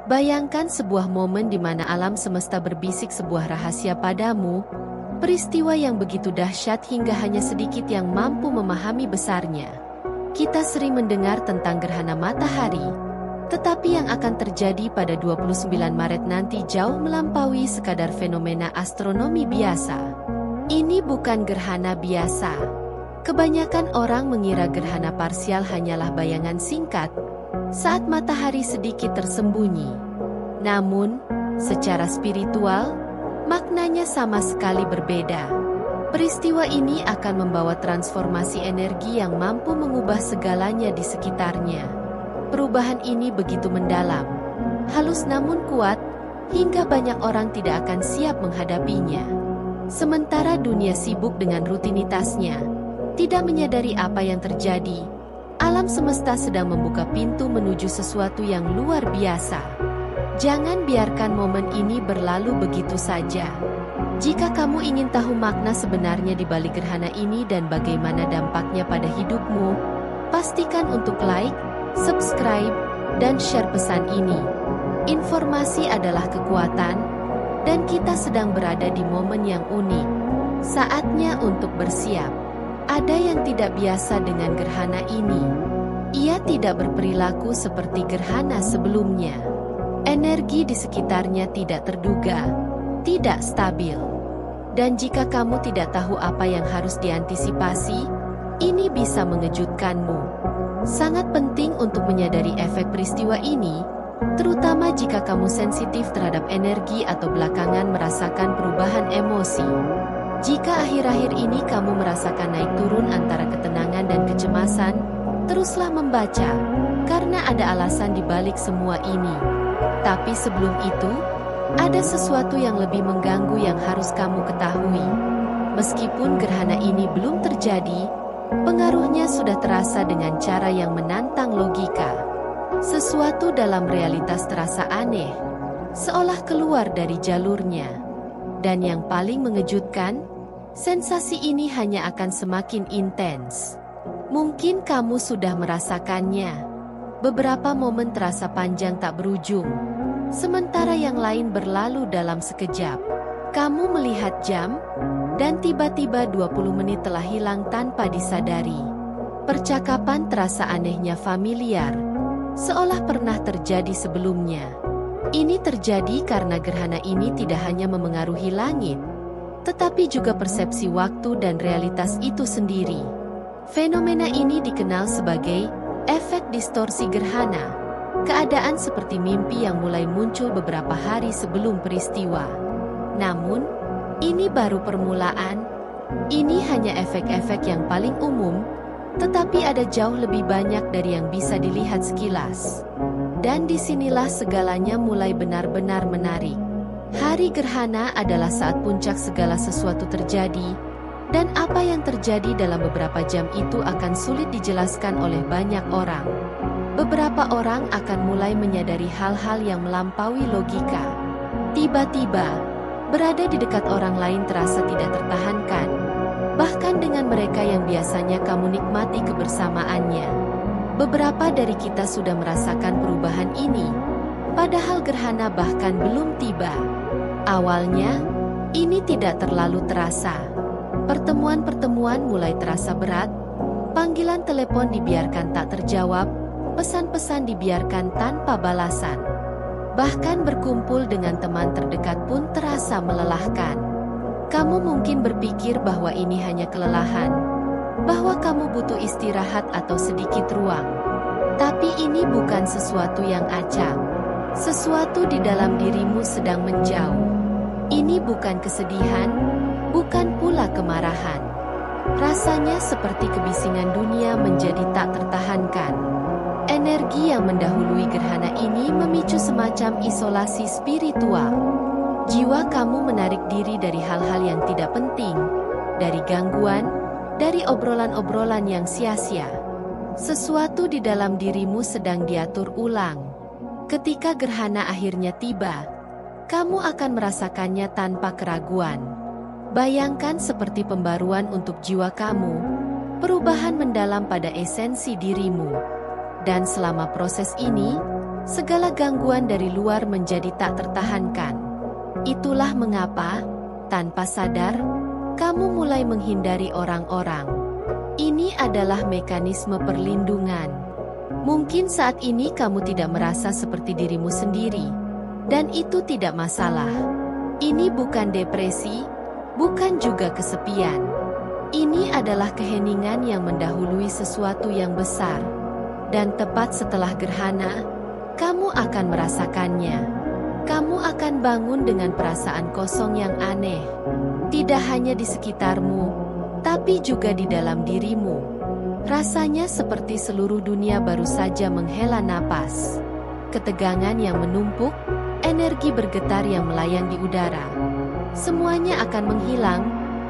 Bayangkan sebuah momen di mana alam semesta berbisik sebuah rahasia padamu, peristiwa yang begitu dahsyat hingga hanya sedikit yang mampu memahami besarnya. Kita sering mendengar tentang gerhana matahari, tetapi yang akan terjadi pada 29 Maret nanti jauh melampaui sekadar fenomena astronomi biasa. Ini bukan gerhana biasa. Kebanyakan orang mengira gerhana parsial hanyalah bayangan singkat saat matahari sedikit tersembunyi. Namun, secara spiritual, maknanya sama sekali berbeda. Peristiwa ini akan membawa transformasi energi yang mampu mengubah segalanya di sekitarnya. Perubahan ini begitu mendalam, halus namun kuat, hingga banyak orang tidak akan siap menghadapinya. Sementara dunia sibuk dengan rutinitasnya, tidak menyadari apa yang terjadi, alam semesta sedang membuka pintu menuju sesuatu yang luar biasa. Jangan biarkan momen ini berlalu begitu saja. Jika kamu ingin tahu makna sebenarnya di balik gerhana ini dan bagaimana dampaknya pada hidupmu, pastikan untuk like, subscribe, dan share pesan ini. Informasi adalah kekuatan, dan kita sedang berada di momen yang unik. Saatnya untuk bersiap. Ada yang tidak biasa dengan gerhana ini. Ia tidak berperilaku seperti gerhana sebelumnya. Energi di sekitarnya tidak terduga, tidak stabil. Dan jika kamu tidak tahu apa yang harus diantisipasi, ini bisa mengejutkanmu. Sangat penting untuk menyadari efek peristiwa ini, terutama jika kamu sensitif terhadap energi atau belakangan merasakan perubahan emosi. Jika akhir-akhir ini kamu merasakan naik turun antara ketenangan dan kecemasan, teruslah membaca, karena ada alasan di balik semua ini. Tapi sebelum itu, ada sesuatu yang lebih mengganggu yang harus kamu ketahui. Meskipun gerhana ini belum terjadi, pengaruhnya sudah terasa dengan cara yang menantang logika. Sesuatu dalam realitas terasa aneh, seolah keluar dari jalurnya. Dan yang paling mengejutkan, sensasi ini hanya akan semakin intens. Mungkin kamu sudah merasakannya. Beberapa momen terasa panjang tak berujung, sementara yang lain berlalu dalam sekejap. Kamu melihat jam, dan tiba-tiba 20 menit telah hilang tanpa disadari. Percakapan terasa anehnya familiar, seolah pernah terjadi sebelumnya. Ini terjadi karena gerhana ini tidak hanya memengaruhi langit, tetapi juga persepsi waktu dan realitas itu sendiri. Fenomena ini dikenal sebagai efek distorsi gerhana, keadaan seperti mimpi yang mulai muncul beberapa hari sebelum peristiwa. Namun, ini baru permulaan. Ini hanya efek-efek yang paling umum, tetapi ada jauh lebih banyak dari yang bisa dilihat sekilas. Dan disinilah segalanya mulai benar-benar menarik. Hari gerhana adalah saat puncak segala sesuatu terjadi, dan apa yang terjadi dalam beberapa jam itu akan sulit dijelaskan oleh banyak orang. Beberapa orang akan mulai menyadari hal-hal yang melampaui logika. Tiba-tiba, berada di dekat orang lain terasa tidak tertahankan, bahkan dengan mereka yang biasanya kamu nikmati kebersamaannya. Beberapa dari kita sudah merasakan perubahan ini, padahal gerhana bahkan belum tiba. Awalnya, ini tidak terlalu terasa. Pertemuan-pertemuan mulai terasa berat, panggilan telepon dibiarkan tak terjawab, pesan-pesan dibiarkan tanpa balasan. Bahkan berkumpul dengan teman terdekat pun terasa melelahkan. Kamu mungkin berpikir bahwa ini hanya kelelahan, bahwa kamu butuh istirahat atau sedikit ruang. Tapi ini bukan sesuatu yang acak. Sesuatu di dalam dirimu sedang menjauh. Ini bukan kesedihan, bukan pula kemarahan. Rasanya seperti kebisingan dunia menjadi tak tertahankan. Energi yang mendahului gerhana ini memicu semacam isolasi spiritual. Jiwa kamu menarik diri dari hal-hal yang tidak penting, dari gangguan, dari obrolan-obrolan yang sia-sia. Sesuatu di dalam dirimu sedang diatur ulang. Ketika gerhana akhirnya tiba, kamu akan merasakannya tanpa keraguan. Bayangkan seperti pembaruan untuk jiwa kamu, perubahan mendalam pada esensi dirimu. Dan selama proses ini, Segala gangguan dari luar menjadi tak tertahankan. Itulah mengapa, tanpa sadar, kamu mulai menghindari orang-orang. Ini adalah mekanisme perlindungan. Mungkin saat ini kamu tidak merasa seperti dirimu sendiri, dan itu tidak masalah. Ini bukan depresi, bukan juga kesepian. Ini adalah keheningan yang mendahului sesuatu yang besar. Dan tepat setelah gerhana, kamu akan merasakannya. Kamu akan bangun dengan perasaan kosong yang aneh. Tidak hanya di sekitarmu, tapi juga di dalam dirimu. Rasanya seperti seluruh dunia baru saja menghela napas. Ketegangan yang menumpuk, energi bergetar yang melayang di udara. Semuanya akan menghilang,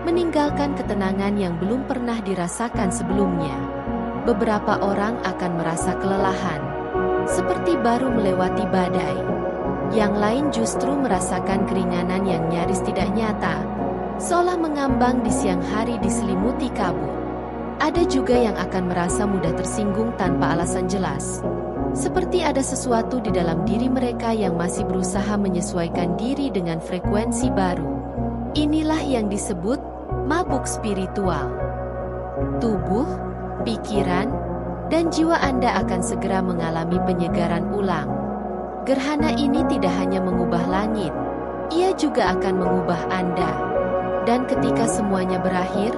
meninggalkan ketenangan yang belum pernah dirasakan sebelumnya. Beberapa orang akan merasa kelelahan, seperti baru melewati badai. Yang lain justru merasakan keringanan yang nyaris tidak nyata, seolah mengambang di siang hari diselimuti kabut. Ada juga yang akan merasa mudah tersinggung tanpa alasan jelas. Seperti ada sesuatu di dalam diri mereka yang masih berusaha menyesuaikan diri dengan frekuensi baru. Inilah yang disebut mabuk spiritual. Tubuh, pikiran, dan jiwa Anda akan segera mengalami penyegaran ulang. Gerhana ini tidak hanya mengubah langit, ia juga akan mengubah Anda. Dan ketika semuanya berakhir,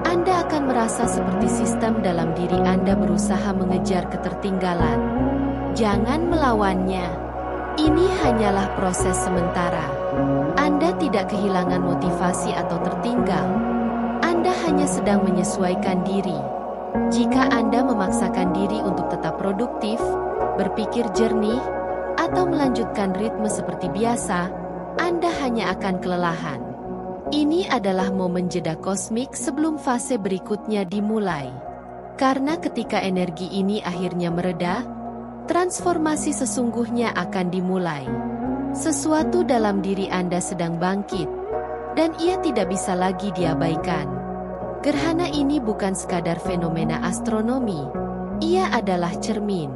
Anda akan merasa seperti sistem dalam diri Anda berusaha mengejar ketertinggalan. Jangan melawannya. Ini hanyalah proses sementara. Anda tidak kehilangan motivasi atau tertinggal. Anda hanya sedang menyesuaikan diri. Jika Anda memaksakan diri untuk tetap produktif, berpikir jernih, atau melanjutkan ritme seperti biasa, Anda hanya akan kelelahan. Ini adalah momen jeda kosmik sebelum fase berikutnya dimulai. Karena ketika energi ini akhirnya mereda, transformasi sesungguhnya akan dimulai. Sesuatu dalam diri Anda sedang bangkit, dan ia tidak bisa lagi diabaikan. Gerhana ini bukan sekadar fenomena astronomi, ia adalah cermin.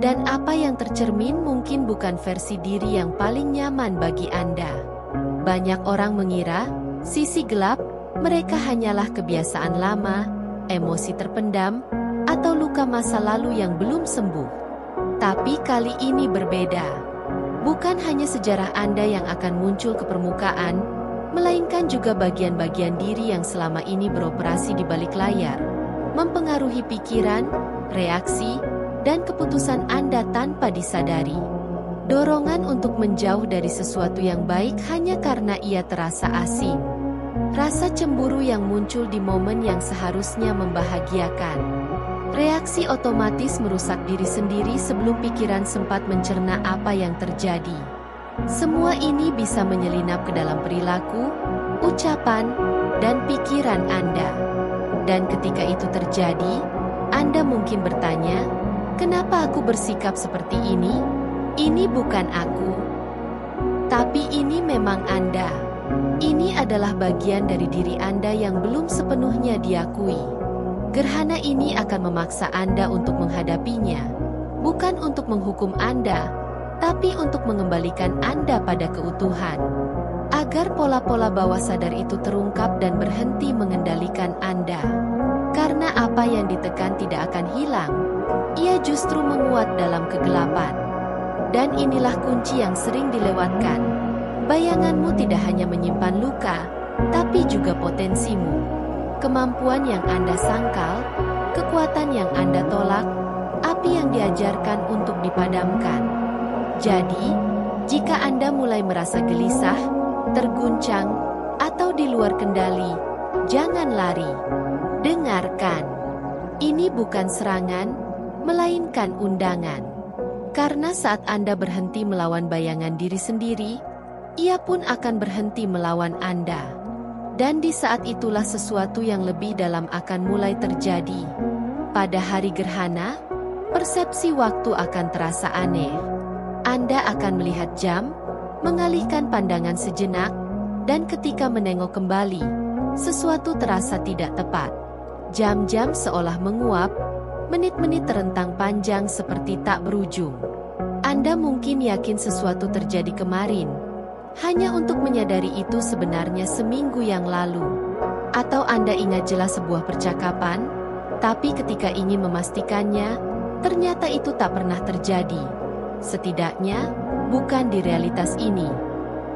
Dan apa yang tercermin mungkin bukan versi diri yang paling nyaman bagi Anda. Banyak orang mengira, sisi gelap, mereka hanyalah kebiasaan lama, emosi terpendam, atau luka masa lalu yang belum sembuh. Tapi kali ini berbeda. Bukan hanya sejarah Anda yang akan muncul ke permukaan, melainkan juga bagian-bagian diri yang selama ini beroperasi di balik layar, mempengaruhi pikiran, reaksi, dan keputusan Anda tanpa disadari. Dorongan untuk menjauh dari sesuatu yang baik hanya karena ia terasa asing. Rasa cemburu yang muncul di momen yang seharusnya membahagiakan. Reaksi otomatis merusak diri sendiri sebelum pikiran sempat mencerna apa yang terjadi. Semua ini bisa menyelinap ke dalam perilaku, ucapan, dan pikiran Anda. Dan ketika itu terjadi, Anda mungkin bertanya, kenapa aku bersikap seperti ini? Ini bukan aku. Tapi ini memang Anda. Ini adalah bagian dari diri Anda yang belum sepenuhnya diakui. Gerhana ini akan memaksa Anda untuk menghadapinya, bukan untuk menghukum Anda, tapi untuk mengembalikan Anda pada keutuhan. Agar pola-pola bawah sadar itu terungkap dan berhenti mengendalikan Anda. Karena apa yang ditekan tidak akan hilang, ia justru menguat dalam kegelapan. Dan inilah kunci yang sering dilewatkan. Bayanganmu tidak hanya menyimpan luka, tapi juga potensimu. Kemampuan yang Anda sangkal, kekuatan yang Anda tolak, api yang diajarkan untuk dipadamkan. Jadi, jika Anda mulai merasa gelisah, terguncang, atau di luar kendali, jangan lari. Dengarkan. Ini bukan serangan, melainkan undangan. Karena saat Anda berhenti melawan bayangan diri sendiri, ia pun akan berhenti melawan Anda. Dan di saat itulah sesuatu yang lebih dalam akan mulai terjadi. Pada hari gerhana, persepsi waktu akan terasa aneh. Anda akan melihat jam, mengalihkan pandangan sejenak, dan ketika menengok kembali, sesuatu terasa tidak tepat. Jam-jam seolah menguap, menit-menit terentang panjang seperti tak berujung. Anda mungkin yakin sesuatu terjadi kemarin, hanya untuk menyadari itu sebenarnya seminggu yang lalu. Atau Anda ingat jelas sebuah percakapan, tapi ketika ingin memastikannya, ternyata itu tak pernah terjadi. Setidaknya, bukan di realitas ini.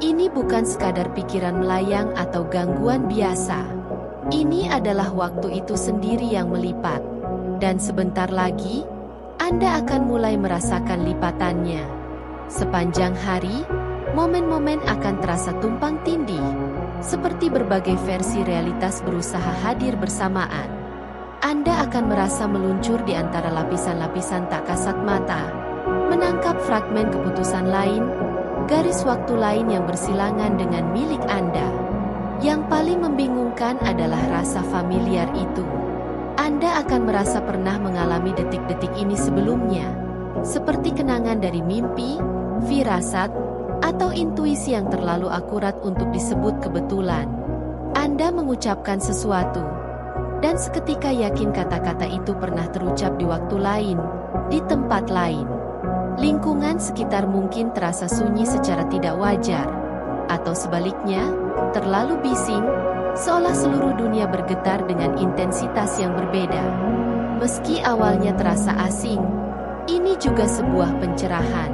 Ini bukan sekadar pikiran melayang atau gangguan biasa. Ini adalah waktu itu sendiri yang melipat. Dan sebentar lagi, Anda akan mulai merasakan lipatannya. Sepanjang hari, momen-momen akan terasa tumpang tindih, seperti berbagai versi realitas berusaha hadir bersamaan. Anda akan merasa meluncur di antara lapisan-lapisan tak kasat mata, menangkap fragmen keputusan lain, garis waktu lain yang bersilangan dengan milik Anda. Yang paling membingungkan adalah rasa familiar itu. Anda akan merasa pernah mengalami detik-detik ini sebelumnya, seperti kenangan dari mimpi, firasat, atau intuisi yang terlalu akurat untuk disebut kebetulan. Anda mengucapkan sesuatu, dan seketika yakin kata-kata itu pernah terucap di waktu lain, di tempat lain. Lingkungan sekitar mungkin terasa sunyi secara tidak wajar, atau sebaliknya, terlalu bising, seolah seluruh dunia bergetar dengan intensitas yang berbeda. Meski awalnya terasa asing, ini juga sebuah pencerahan.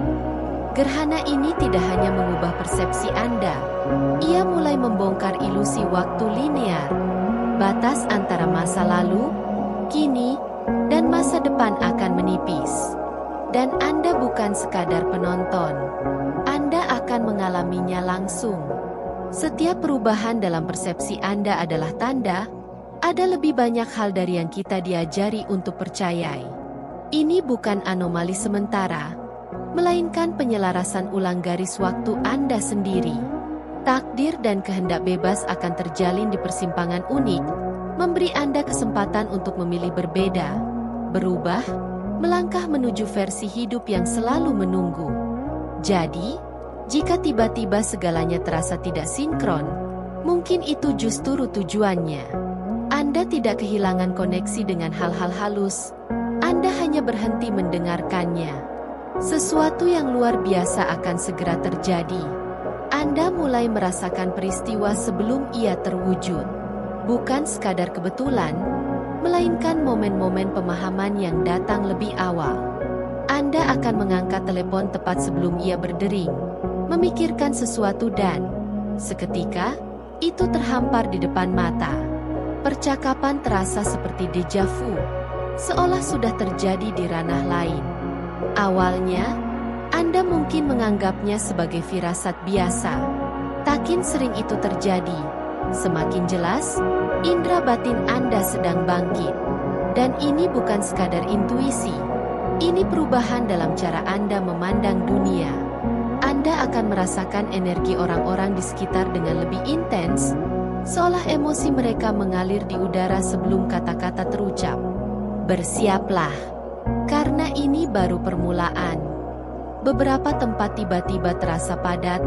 Gerhana ini tidak hanya mengubah persepsi Anda, ia mulai membongkar ilusi waktu linear. Batas antara masa lalu, kini, dan masa depan akan menipis. Dan Anda bukan sekadar penonton, Anda akan mengalaminya langsung. Setiap perubahan dalam persepsi Anda adalah tanda, ada lebih banyak hal dari yang kita diajari untuk percayai. Ini bukan anomali sementara, melainkan penyelarasan ulang garis waktu Anda sendiri. Takdir dan kehendak bebas akan terjalin di persimpangan unik, memberi Anda kesempatan untuk memilih berbeda, berubah, melangkah menuju versi hidup yang selalu menunggu. Jadi, jika tiba-tiba segalanya terasa tidak sinkron, mungkin itu justru tujuannya. Anda tidak kehilangan koneksi dengan hal-hal halus, Anda hanya berhenti mendengarkannya. Sesuatu yang luar biasa akan segera terjadi. Anda mulai merasakan peristiwa sebelum ia terwujud. Bukan sekadar kebetulan, melainkan momen-momen pemahaman yang datang lebih awal. Anda akan mengangkat telepon tepat sebelum ia berdering, memikirkan sesuatu dan, seketika, itu terhampar di depan mata. Percakapan terasa seperti deja vu, seolah sudah terjadi di ranah lain. Awalnya, Anda mungkin menganggapnya sebagai firasat biasa. Takin sering itu terjadi. Semakin jelas, indera batin Anda sedang bangkit. Dan ini bukan sekadar intuisi. Ini perubahan dalam cara Anda memandang dunia. Anda akan merasakan energi orang-orang di sekitar dengan lebih intens, seolah emosi mereka mengalir di udara sebelum kata-kata terucap. Bersiaplah, karena ini baru permulaan. Beberapa tempat tiba-tiba terasa padat,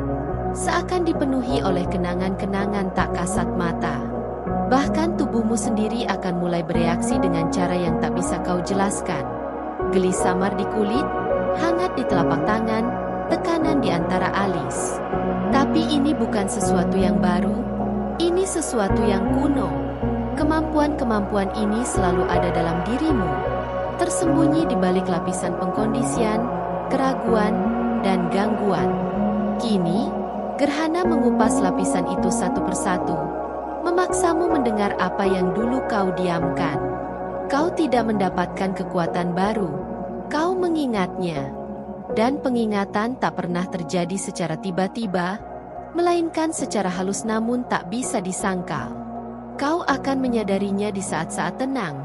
seakan dipenuhi oleh kenangan-kenangan tak kasat mata. Bahkan tubuhmu sendiri akan mulai bereaksi dengan cara yang tak bisa kau jelaskan. Geli samar di kulit, hangat di telapak tangan, tekanan di antara alis. Tapi ini bukan sesuatu yang baru, ini sesuatu yang kuno. Kemampuan-kemampuan ini selalu ada dalam dirimu, tersembunyi di balik lapisan pengkondisian, keraguan, dan gangguan. Kini, gerhana mengupas lapisan itu satu persatu, memaksamu mendengar apa yang dulu kau diamkan. Kau tidak mendapatkan kekuatan baru, kau mengingatnya. Dan pengingatan tak pernah terjadi secara tiba-tiba, melainkan secara halus namun tak bisa disangkal. Kau akan menyadarinya di saat-saat tenang,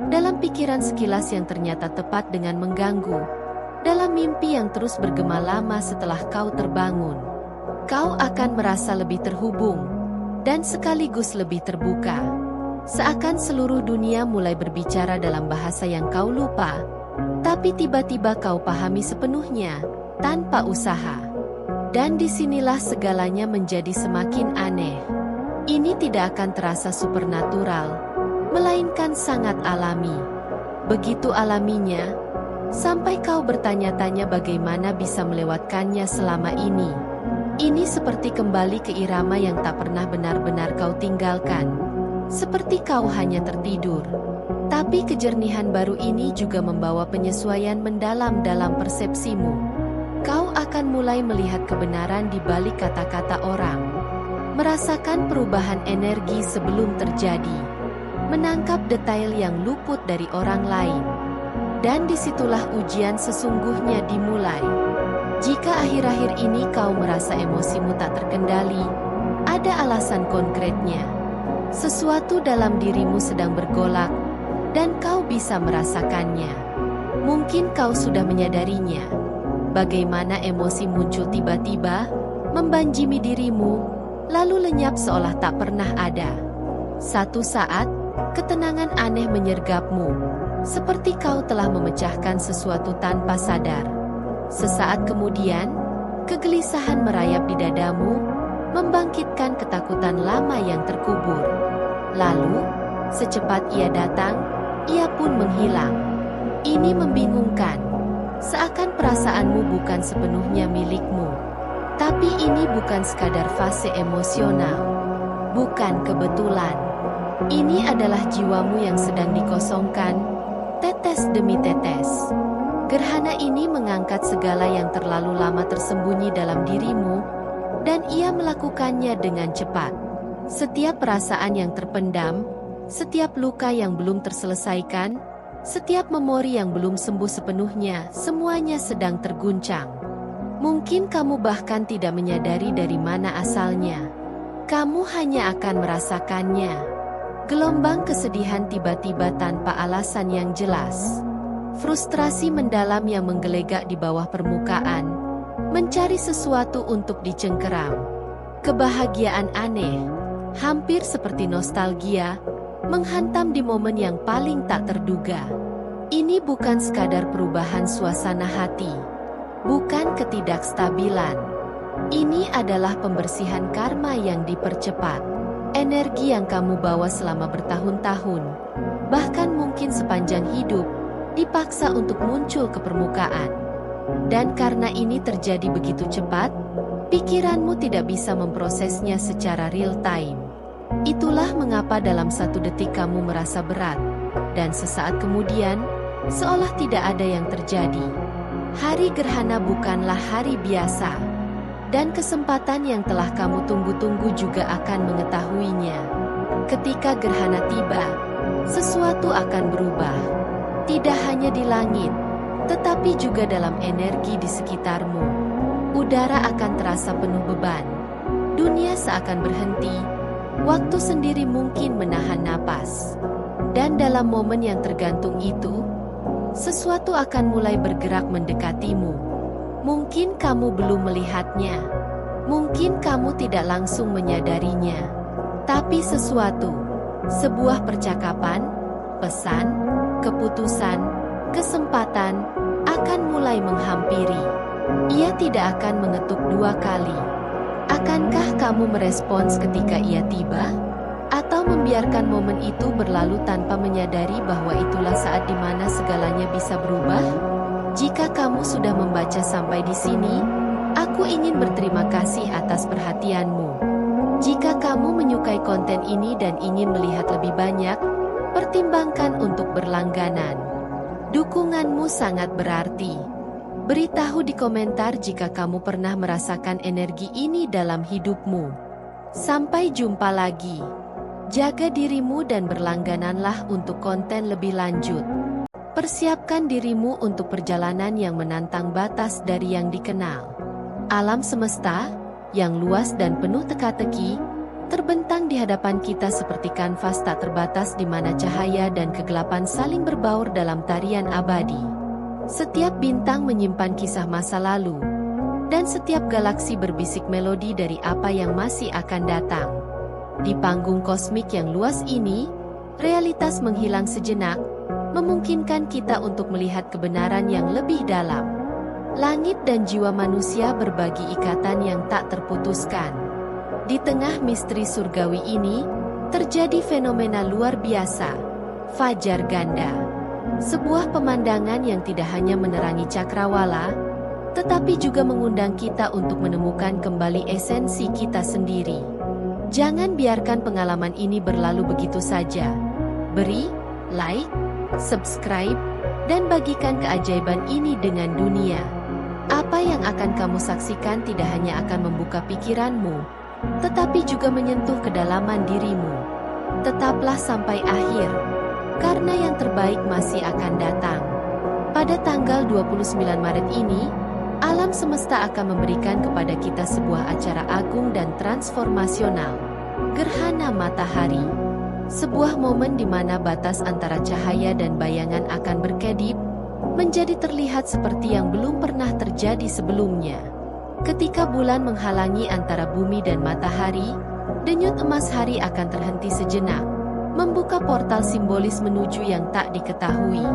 dalam pikiran sekilas yang ternyata tepat dengan mengganggu, dalam mimpi yang terus bergema lama setelah kau terbangun. Kau akan merasa lebih terhubung, dan sekaligus lebih terbuka. Seakan seluruh dunia mulai berbicara dalam bahasa yang kau lupa, tapi tiba-tiba kau pahami sepenuhnya, tanpa usaha. Dan disinilah segalanya menjadi semakin aneh. Ini tidak akan terasa supernatural, melainkan sangat alami. Begitu alaminya, Sampai kau bertanya-tanya bagaimana bisa melewatkannya selama ini. Ini seperti kembali ke irama yang tak pernah benar-benar kau tinggalkan. Seperti kau hanya tertidur. Tapi kejernihan baru ini juga membawa penyesuaian mendalam dalam persepsimu. Kau akan mulai melihat kebenaran di balik kata-kata orang. Merasakan perubahan energi sebelum terjadi. Menangkap detail yang luput dari orang lain. Dan disitulah ujian sesungguhnya dimulai. Jika akhir-akhir ini kau merasa emosimu tak terkendali, ada alasan konkretnya. Sesuatu dalam dirimu sedang bergolak, dan kau bisa merasakannya. Mungkin kau sudah menyadarinya. Bagaimana emosi muncul tiba-tiba, membanjiri dirimu, lalu lenyap seolah tak pernah ada. Satu saat, ketenangan aneh menyergapmu, seperti kau telah memecahkan sesuatu tanpa sadar. Sesaat kemudian, kegelisahan merayap di dadamu, membangkitkan ketakutan lama yang terkubur. Lalu, secepat ia datang, ia pun menghilang. Ini membingungkan. Seakan perasaanmu bukan sepenuhnya milikmu. Tapi ini bukan sekadar fase emosional. Bukan kebetulan. Ini adalah jiwamu yang sedang dikosongkan, tetes demi tetes. Gerhana ini mengangkat segala yang terlalu lama tersembunyi dalam dirimu, dan ia melakukannya dengan cepat. Setiap perasaan yang terpendam, setiap luka yang belum terselesaikan, setiap memori yang belum sembuh sepenuhnya, semuanya sedang terguncang. Mungkin kamu bahkan tidak menyadari dari mana asalnya. Kamu hanya akan merasakannya. Gelombang kesedihan tiba-tiba tanpa alasan yang jelas. Frustrasi mendalam yang menggelegak di bawah permukaan, mencari sesuatu untuk dicengkeram. Kebahagiaan aneh, hampir seperti nostalgia, menghantam di momen yang paling tak terduga. Ini bukan sekadar perubahan suasana hati, bukan ketidakstabilan. Ini adalah pembersihan karma yang dipercepat. Energi yang kamu bawa selama bertahun-tahun, bahkan mungkin sepanjang hidup, dipaksa untuk muncul ke permukaan. Dan karena ini terjadi begitu cepat, pikiranmu tidak bisa memprosesnya secara real time. Itulah mengapa dalam satu detik kamu merasa berat, dan sesaat kemudian, seolah tidak ada yang terjadi. Hari gerhana bukanlah hari biasa, dan kesempatan yang telah kamu tunggu-tunggu juga akan mengetahuinya. Ketika gerhana tiba, sesuatu akan berubah. Tidak hanya di langit, tetapi juga dalam energi di sekitarmu. Udara akan terasa penuh beban. Dunia seakan berhenti. Waktu sendiri mungkin menahan napas. Dan dalam momen yang tergantung itu, sesuatu akan mulai bergerak mendekatimu. Mungkin kamu belum melihatnya. Mungkin kamu tidak langsung menyadarinya. Tapi sesuatu, sebuah percakapan, pesan, keputusan, kesempatan, akan mulai menghampiri. Ia tidak akan mengetuk dua kali. Akankah kamu merespons ketika ia tiba? Atau membiarkan momen itu berlalu tanpa menyadari bahwa itulah saat di mana segalanya bisa berubah? Jika kamu sudah membaca sampai di sini, aku ingin berterima kasih atas perhatianmu. Jika kamu menyukai konten ini dan ingin melihat lebih banyak, pertimbangkan untuk berlangganan. Dukunganmu sangat berarti. Beritahu di komentar jika kamu pernah merasakan energi ini dalam hidupmu. Sampai jumpa lagi. Jaga dirimu dan berlanggananlah untuk konten lebih lanjut. Persiapkan dirimu untuk perjalanan yang menantang batas dari yang dikenal. Alam semesta, yang luas dan penuh teka-teki, terbentang di hadapan kita seperti kanvas tak terbatas di mana cahaya dan kegelapan saling berbaur dalam tarian abadi. Setiap bintang menyimpan kisah masa lalu, dan setiap galaksi berbisik melodi dari apa yang masih akan datang. Di panggung kosmik yang luas ini, realitas menghilang sejenak, memungkinkan kita untuk melihat kebenaran yang lebih dalam. Langit dan jiwa manusia berbagi ikatan yang tak terputuskan. Di tengah misteri surgawi ini, terjadi fenomena luar biasa, fajar ganda. Sebuah pemandangan yang tidak hanya menerangi cakrawala, tetapi juga mengundang kita untuk menemukan kembali esensi kita sendiri. Jangan biarkan pengalaman ini berlalu begitu saja. Beri, like, subscribe, dan bagikan keajaiban ini dengan dunia. Apa yang akan kamu saksikan tidak hanya akan membuka pikiranmu, tetapi juga menyentuh kedalaman dirimu. Tetaplah sampai akhir, karena yang terbaik masih akan datang. Pada tanggal 29 Maret ini, alam semesta akan memberikan kepada kita sebuah acara agung dan transformasional, Gerhana Matahari. Sebuah momen di mana batas antara cahaya dan bayangan akan berkedip, menjadi terlihat seperti yang belum pernah terjadi sebelumnya. Ketika bulan menghalangi antara bumi dan matahari, denyut emas hari akan terhenti sejenak, membuka portal simbolis menuju yang tak diketahui.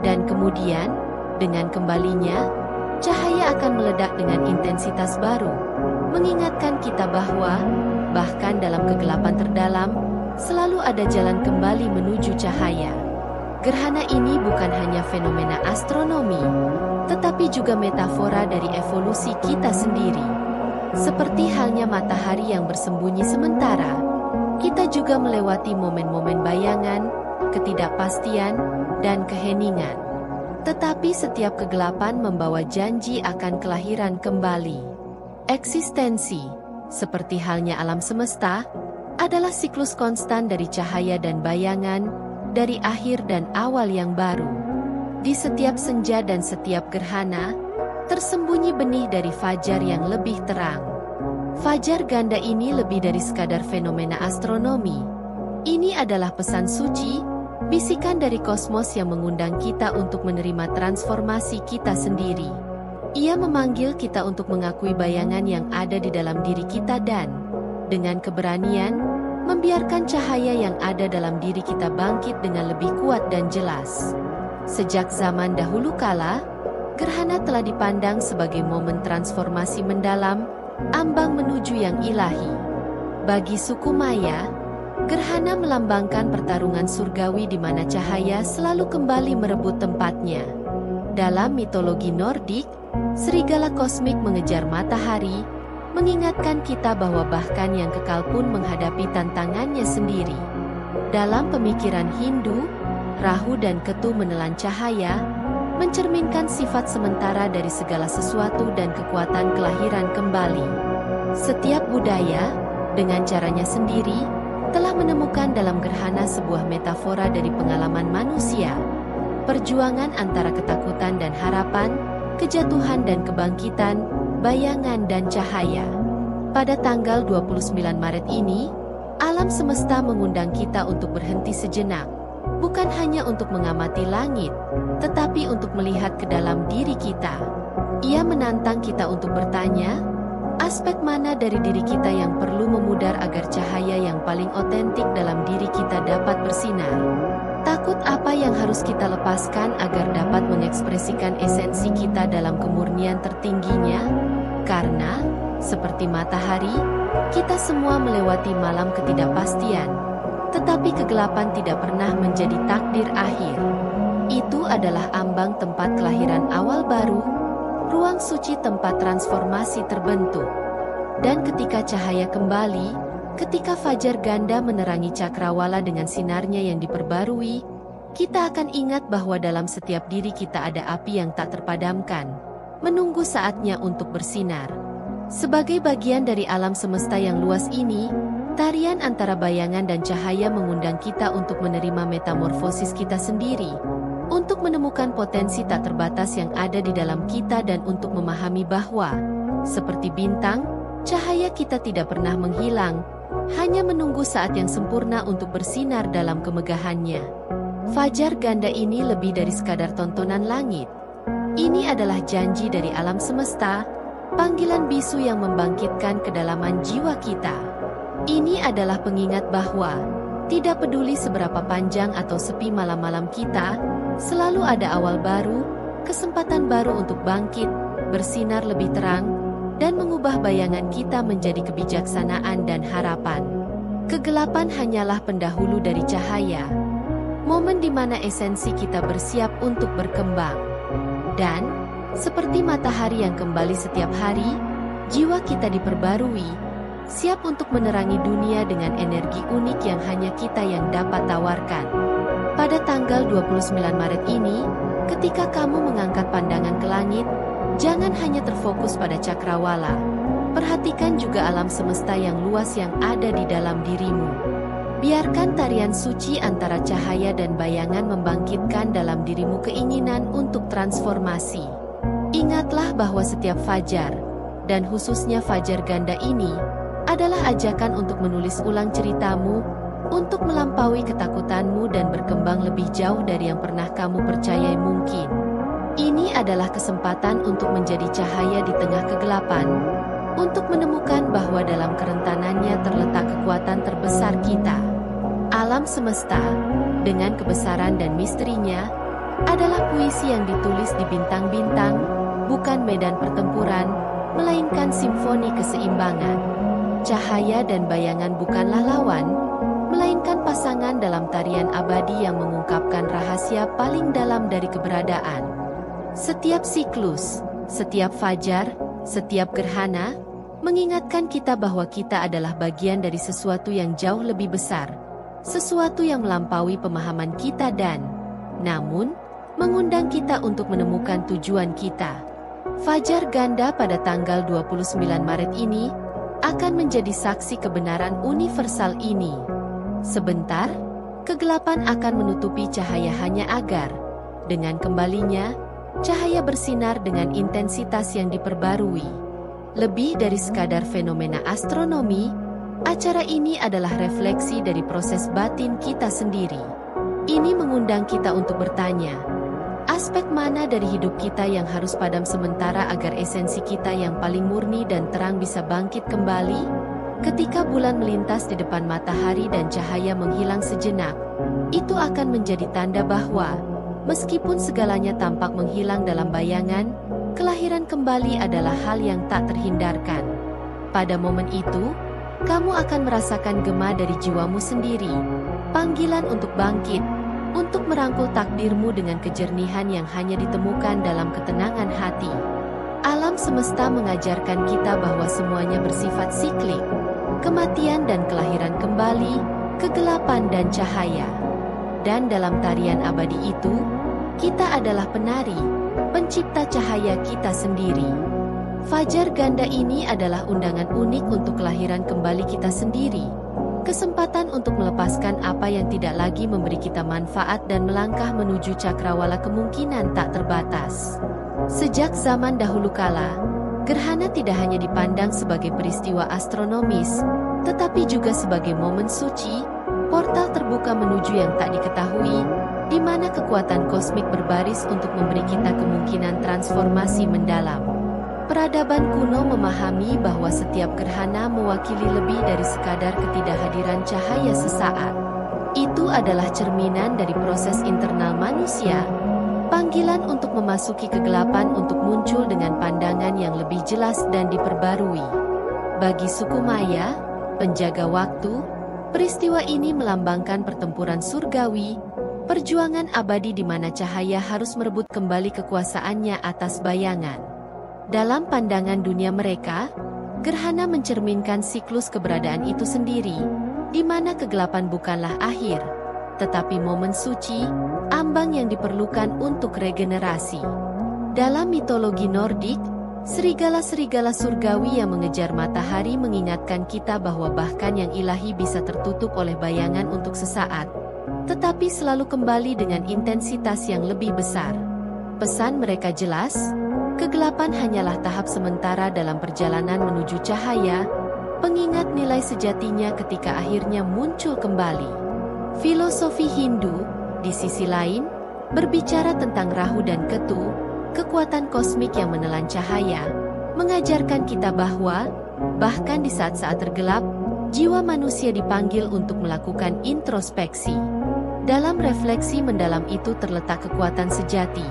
Dan kemudian, dengan kembalinya, cahaya akan meledak dengan intensitas baru, mengingatkan kita bahwa, bahkan dalam kegelapan terdalam, selalu ada jalan kembali menuju cahaya. Gerhana ini bukan hanya fenomena astronomi, tetapi juga metafora dari evolusi kita sendiri. Seperti halnya matahari yang bersembunyi sementara, kita juga melewati momen-momen bayangan, ketidakpastian, dan keheningan. Tetapi setiap kegelapan membawa janji akan kelahiran kembali. Eksistensi, seperti halnya alam semesta, adalah siklus konstan dari cahaya dan bayangan, dari akhir dan awal yang baru. Di setiap senja dan setiap gerhana, tersembunyi benih dari fajar yang lebih terang. Fajar ganda ini lebih dari sekadar fenomena astronomi. Ini adalah pesan suci, bisikan dari kosmos yang mengundang kita untuk menerima transformasi kita sendiri. Ia memanggil kita untuk mengakui bayangan yang ada di dalam diri kita dan, dengan keberanian, membiarkan cahaya yang ada dalam diri kita bangkit dengan lebih kuat dan jelas. Sejak zaman dahulu kala, gerhana telah dipandang sebagai momen transformasi mendalam, ambang menuju yang ilahi. Bagi suku Maya, gerhana melambangkan pertarungan surgawi di mana cahaya selalu kembali merebut tempatnya. Dalam mitologi Nordik, serigala kosmik mengejar matahari, mengingatkan kita bahwa bahkan yang kekal pun menghadapi tantangannya sendiri. Dalam pemikiran Hindu, Rahu dan Ketu menelan cahaya, mencerminkan sifat sementara dari segala sesuatu dan kekuatan kelahiran kembali. Setiap budaya, dengan caranya sendiri, telah menemukan dalam gerhana sebuah metafora dari pengalaman manusia, perjuangan antara ketakutan dan harapan, kejatuhan dan kebangkitan, bayangan dan cahaya. Pada tanggal 29 Maret ini, alam semesta mengundang kita untuk berhenti sejenak, bukan hanya untuk mengamati langit, tetapi untuk melihat ke dalam diri kita. Ia menantang kita untuk bertanya, aspek mana dari diri kita yang perlu memudar agar cahaya yang paling otentik dalam diri kita dapat bersinar? Takut apa yang harus kita lepaskan agar dapat mengekspresikan esensi kita dalam kemurnian tertingginya? Karena, seperti matahari, kita semua melewati malam ketidakpastian, tetapi kegelapan tidak pernah menjadi takdir akhir. Itu adalah ambang tempat kelahiran awal baru, ruang suci tempat transformasi terbentuk. Dan ketika cahaya kembali, ketika fajar ganda menerangi cakrawala dengan sinarnya yang diperbarui, kita akan ingat bahwa dalam setiap diri kita ada api yang tak terpadamkan, menunggu saatnya untuk bersinar. Sebagai bagian dari alam semesta yang luas ini, tarian antara bayangan dan cahaya mengundang kita untuk menerima metamorfosis kita sendiri, untuk menemukan potensi tak terbatas yang ada di dalam kita dan untuk memahami bahwa, seperti bintang, cahaya kita tidak pernah menghilang, hanya menunggu saat yang sempurna untuk bersinar dalam kemegahannya. Fajar ganda ini lebih dari sekadar tontonan langit. Ini adalah janji dari alam semesta, panggilan bisu yang membangkitkan kedalaman jiwa kita. Ini adalah pengingat bahwa, tidak peduli seberapa panjang atau sepi malam-malam kita, selalu ada awal baru, kesempatan baru untuk bangkit, bersinar lebih terang, dan mengubah bayangan kita menjadi kebijaksanaan dan harapan. Kegelapan hanyalah pendahulu dari cahaya. momen di mana esensi kita bersiap untuk berkembang. Dan, seperti matahari yang kembali setiap hari, jiwa kita diperbarui, siap untuk menerangi dunia dengan energi unik yang hanya kita yang dapat tawarkan. Pada tanggal 29 Maret ini, ketika kamu mengangkat pandangan ke langit, jangan hanya terfokus pada cakrawala. Perhatikan juga alam semesta yang luas yang ada di dalam dirimu. Biarkan tarian suci antara cahaya dan bayangan membangkitkan dalam dirimu keinginan untuk transformasi. Ingatlah bahwa setiap fajar, dan khususnya fajar ganda ini, adalah ajakan untuk menulis ulang ceritamu, untuk melampaui ketakutanmu dan berkembang lebih jauh dari yang pernah kamu percayai mungkin. Ini adalah kesempatan untuk menjadi cahaya di tengah kegelapan, untuk menemukan bahwa dalam kerentanannya terletak kekuatan terbesar kita. Alam semesta, dengan kebesaran dan misterinya, adalah puisi yang ditulis di bintang-bintang, bukan medan pertempuran, melainkan simfoni keseimbangan. Cahaya dan bayangan bukanlah lawan, melainkan pasangan dalam tarian abadi yang mengungkapkan rahasia paling dalam dari keberadaan. Setiap siklus, setiap fajar, setiap gerhana, mengingatkan kita bahwa kita adalah bagian dari sesuatu yang jauh lebih besar, sesuatu yang melampaui pemahaman kita dan, namun, mengundang kita untuk menemukan tujuan kita. Fajar ganda pada tanggal 29 Maret ini akan menjadi saksi kebenaran universal ini. Sebentar, kegelapan akan menutupi cahaya hanya agar, dengan kembalinya, cahaya bersinar dengan intensitas yang diperbarui. Lebih dari sekadar fenomena astronomi, acara ini adalah refleksi dari proses batin kita sendiri. Ini mengundang kita untuk bertanya, aspek mana dari hidup kita yang harus padam sementara agar esensi kita yang paling murni dan terang bisa bangkit kembali? Ketika bulan melintas di depan matahari dan cahaya menghilang sejenak, itu akan menjadi tanda bahwa, meskipun segalanya tampak menghilang dalam bayangan, kelahiran kembali adalah hal yang tak terhindarkan. Pada momen itu, kamu akan merasakan gema dari jiwamu sendiri, panggilan untuk bangkit, untuk merangkul takdirmu dengan kejernihan yang hanya ditemukan dalam ketenangan hati. Alam semesta mengajarkan kita bahwa semuanya bersifat siklik, kematian dan kelahiran kembali, kegelapan dan cahaya. Dan dalam tarian abadi itu, kita adalah penari, pencipta cahaya kita sendiri. Fajar ganda ini adalah undangan unik untuk kelahiran kembali kita sendiri. Kesempatan untuk melepaskan apa yang tidak lagi memberi kita manfaat dan melangkah menuju cakrawala kemungkinan tak terbatas. Sejak zaman dahulu kala, gerhana tidak hanya dipandang sebagai peristiwa astronomis, tetapi juga sebagai momen suci, portal terbuka menuju yang tak diketahui, di mana kekuatan kosmik berbaris untuk memberi kita kemungkinan transformasi mendalam. Peradaban kuno memahami bahwa setiap gerhana mewakili lebih dari sekadar ketidakhadiran cahaya sesaat. Itu adalah cerminan dari proses internal manusia, panggilan untuk memasuki kegelapan untuk muncul dengan pandangan yang lebih jelas dan diperbarui. Bagi suku Maya, penjaga waktu, peristiwa ini melambangkan pertempuran surgawi, perjuangan abadi di mana cahaya harus merebut kembali kekuasaannya atas bayangan. Dalam pandangan dunia mereka, gerhana mencerminkan siklus keberadaan itu sendiri, di mana kegelapan bukanlah akhir, tetapi momen suci, ambang yang diperlukan untuk regenerasi. Dalam mitologi Nordik, serigala-serigala surgawi yang mengejar matahari mengingatkan kita bahwa bahkan yang ilahi bisa tertutup oleh bayangan untuk sesaat, tetapi selalu kembali dengan intensitas yang lebih besar. Pesan mereka jelas, kegelapan hanyalah tahap sementara dalam perjalanan menuju cahaya, pengingat nilai sejatinya ketika akhirnya muncul kembali. Filosofi Hindu, di sisi lain, berbicara tentang Rahu dan Ketu, kekuatan kosmik yang menelan cahaya, mengajarkan kita bahwa, bahkan di saat-saat tergelap, jiwa manusia dipanggil untuk melakukan introspeksi. Dalam refleksi mendalam itu terletak kekuatan sejati,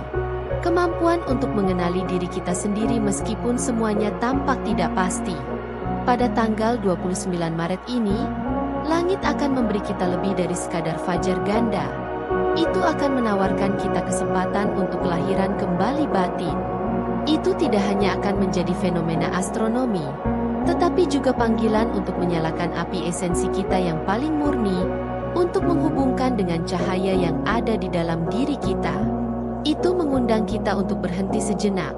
kemampuan untuk mengenali diri kita sendiri meskipun semuanya tampak tidak pasti. Pada tanggal 29 Maret ini, langit akan memberi kita lebih dari sekadar fajar ganda. itu akan menawarkan kita kesempatan untuk kelahiran kembali batin. Itu tidak hanya akan menjadi fenomena astronomi, tetapi juga panggilan untuk menyalakan api esensi kita yang paling murni, untuk menghubungkan dengan cahaya yang ada di dalam diri kita. Itu mengundang kita untuk berhenti sejenak,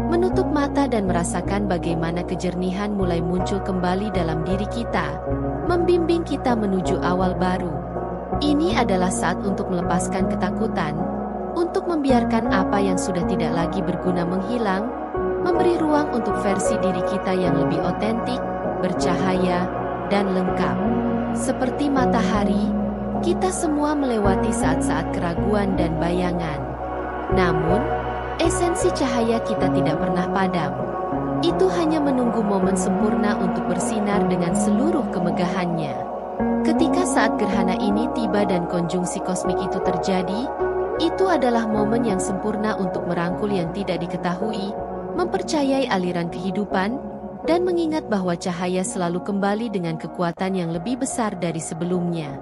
menutup mata dan merasakan bagaimana kejernihan mulai muncul kembali dalam diri kita, membimbing kita menuju awal baru. Ini adalah saat untuk melepaskan ketakutan, untuk membiarkan apa yang sudah tidak lagi berguna menghilang, memberi ruang untuk versi diri kita yang lebih otentik, bercahaya, dan lengkap. Seperti matahari, kita semua melewati saat-saat keraguan dan bayangan. Namun, esensi cahaya kita tidak pernah padam. Itu hanya menunggu momen sempurna untuk bersinar dengan seluruh kemegahannya. Ketika saat gerhana ini tiba dan konjungsi kosmik itu terjadi, itu adalah momen yang sempurna untuk merangkul yang tidak diketahui, mempercayai aliran kehidupan, dan mengingat bahwa cahaya selalu kembali dengan kekuatan yang lebih besar dari sebelumnya.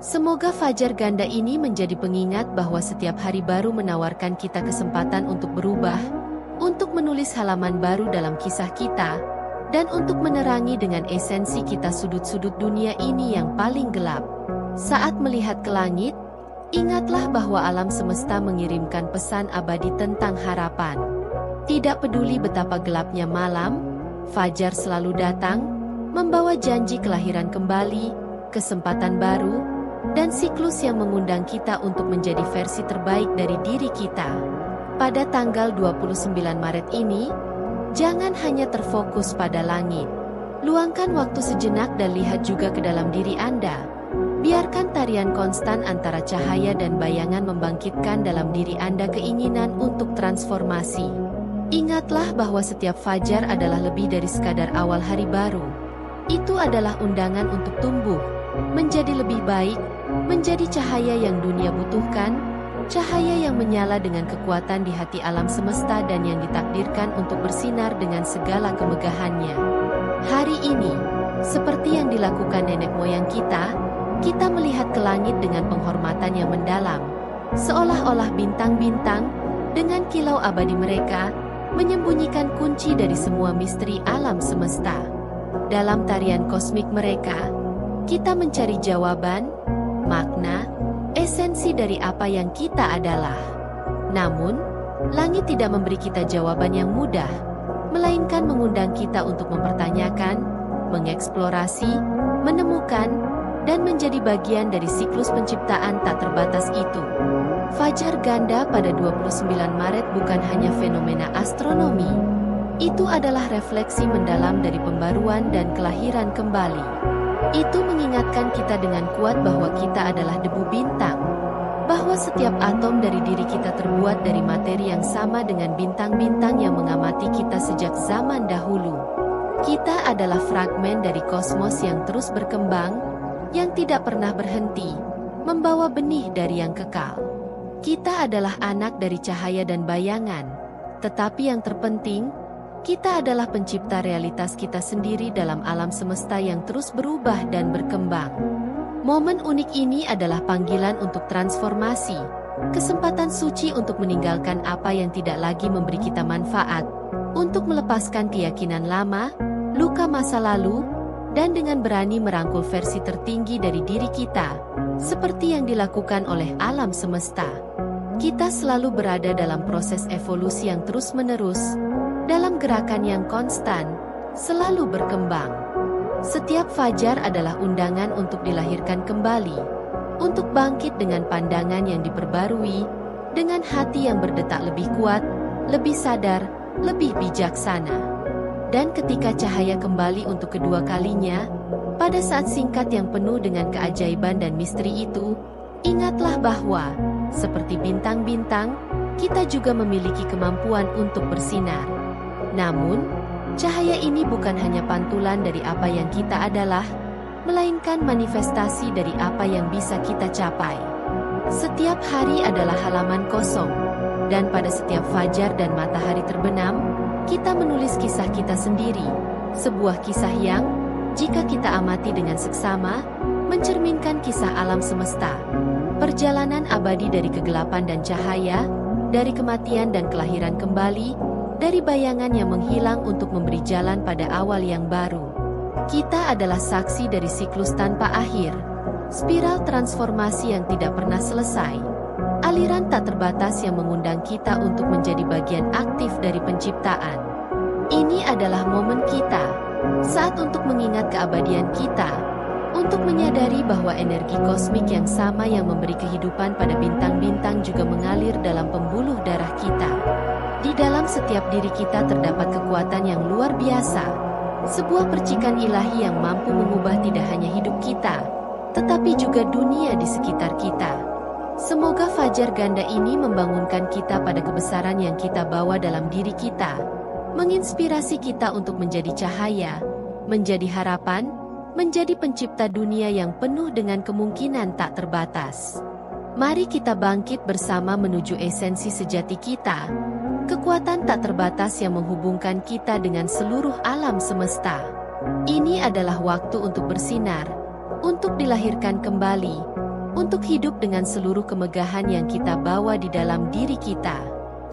Semoga fajar ganda ini menjadi pengingat bahwa setiap hari baru menawarkan kita kesempatan untuk berubah, untuk menulis halaman baru dalam kisah kita, dan untuk menerangi dengan esensi kita sudut-sudut dunia ini yang paling gelap. Saat melihat ke langit, ingatlah bahwa alam semesta mengirimkan pesan abadi tentang harapan. Tidak peduli betapa gelapnya malam, fajar selalu datang, membawa janji kelahiran kembali, kesempatan baru, dan siklus yang mengundang kita untuk menjadi versi terbaik dari diri kita. Pada tanggal 29 Maret ini, jangan hanya terfokus pada langit. Luangkan waktu sejenak dan lihat juga ke dalam diri Anda. Biarkan tarian konstan antara cahaya dan bayangan membangkitkan dalam diri Anda keinginan untuk transformasi. Ingatlah bahwa setiap fajar adalah lebih dari sekadar awal hari baru. Itu adalah undangan untuk tumbuh, menjadi lebih baik, menjadi cahaya yang dunia butuhkan, cahaya yang menyala dengan kekuatan di hati alam semesta dan yang ditakdirkan untuk bersinar dengan segala kemegahannya. Hari ini, seperti yang dilakukan nenek moyang kita melihat ke langit dengan penghormatan yang mendalam, seolah-olah bintang-bintang, dengan kilau abadi mereka, menyembunyikan kunci dari semua misteri alam semesta. Dalam tarian kosmik mereka, kita mencari jawaban, makna, esensi dari apa yang kita adalah. Namun, langit tidak memberi kita jawaban yang mudah, melainkan mengundang kita untuk mempertanyakan, mengeksplorasi, menemukan, dan menjadi bagian dari siklus penciptaan tak terbatas itu. Fajar ganda pada 29 Maret bukan hanya fenomena astronomi. Itu adalah refleksi mendalam dari pembaruan dan kelahiran kembali. Itu mengingatkan kita dengan kuat bahwa kita adalah debu bintang, bahwa setiap atom dari diri kita terbuat dari materi yang sama dengan bintang-bintang yang mengamati kita sejak zaman dahulu. Kita adalah fragmen dari kosmos yang terus berkembang, yang tidak pernah berhenti, membawa benih dari yang kekal. Kita adalah anak dari cahaya dan bayangan, tetapi yang terpenting, kita adalah pencipta realitas kita sendiri dalam alam semesta yang terus berubah dan berkembang. Momen unik ini adalah panggilan untuk transformasi, kesempatan suci untuk meninggalkan apa yang tidak lagi memberi kita manfaat, untuk melepaskan keyakinan lama, luka masa lalu, dan dengan berani merangkul versi tertinggi dari diri kita, seperti yang dilakukan oleh alam semesta. Kita selalu berada dalam proses evolusi yang terus-menerus, dalam gerakan yang konstan, selalu berkembang. Setiap fajar adalah undangan untuk dilahirkan kembali, untuk bangkit dengan pandangan yang diperbarui, dengan hati yang berdetak lebih kuat, lebih sadar, lebih bijaksana. Dan ketika cahaya kembali untuk kedua kalinya, pada saat singkat yang penuh dengan keajaiban dan misteri itu, ingatlah bahwa, seperti bintang-bintang, kita juga memiliki kemampuan untuk bersinar. Namun, cahaya ini bukan hanya pantulan dari apa yang kita adalah, melainkan manifestasi dari apa yang bisa kita capai. Setiap hari adalah halaman kosong, dan pada setiap fajar dan matahari terbenam, kita menulis kisah kita sendiri, sebuah kisah yang, jika kita amati dengan seksama, mencerminkan kisah alam semesta. Perjalanan abadi dari kegelapan dan cahaya, dari kematian dan kelahiran kembali, dari bayangan yang menghilang untuk memberi jalan pada awal yang baru. Kita adalah saksi dari siklus tanpa akhir, spiral transformasi yang tidak pernah selesai, aliran tak terbatas yang mengundang kita untuk menjadi bagian aktif dari penciptaan. Ini adalah momen kita, saat untuk mengingat keabadian kita, untuk menyadari bahwa energi kosmik yang sama yang memberi kehidupan pada bintang-bintang juga mengalir dalam pembuluh darah kita. Di dalam setiap diri kita terdapat kekuatan yang luar biasa, sebuah percikan ilahi yang mampu mengubah tidak hanya hidup kita, tetapi juga dunia di sekitar kita. Semoga fajar ganda ini membangunkan kita pada kebesaran yang kita bawa dalam diri kita, menginspirasi kita untuk menjadi cahaya, menjadi harapan, menjadi pencipta dunia yang penuh dengan kemungkinan tak terbatas. Mari kita bangkit bersama menuju esensi sejati kita, kekuatan tak terbatas yang menghubungkan kita dengan seluruh alam semesta. Ini adalah waktu untuk bersinar, untuk dilahirkan kembali, untuk hidup dengan seluruh kemegahan yang kita bawa di dalam diri kita.